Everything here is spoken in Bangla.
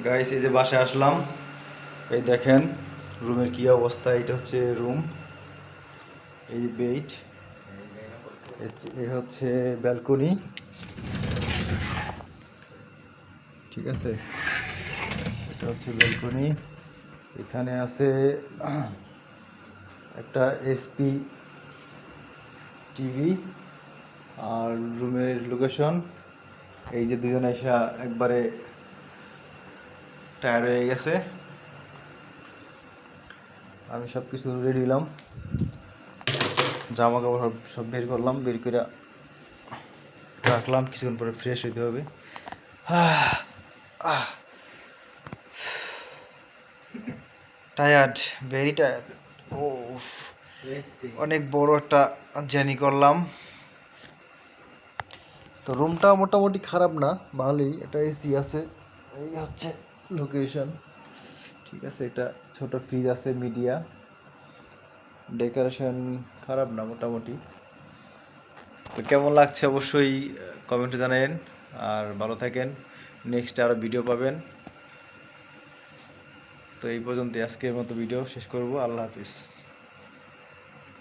গাইস এই যে বাসায় আসলাম, এই দেখেন রুমের কি অবস্থা। এটা হচ্ছে রুম, এই বেড, এই হচ্ছে ব্যালকনি, ঠিক আছে। এটা হচ্ছে ব্যালকনি। এখানে আছে একটা এসপি টিভি। আর রুমের লোকেশন, এই যে দুজন এসে একবারে টায়ার্ড হয়ে গেছে। আমি সব কিছু রেডি দিলাম, জামা কাপড় সব বের করলাম, বের করে রাখলাম, কিছুক্ষণ পরে ফ্রেশ হইতে হবে। Tired, very tired. ও, অনেক বড় একটা জার্নি করলাম। তো রুমটা মোটামুটি খারাপ না, ভালোই। এটা এসি আছে, এই হচ্ছে লোকেশন, ঠিক আছে। এটা ছোট ফ্রিজ আছে, মিডিয়া, ডেকোরেশন খারাপ না মোটামুটি। তো কেমন লাগছে অবশ্যই কমেন্টে জানাবেন। আর ভালো থাকেন, নেক্সট আরও ভিডিও পাবেন। তো এই পর্যন্ত আজকের মতো ভিডিও শেষ করব। আল্লাহ হাফিজ।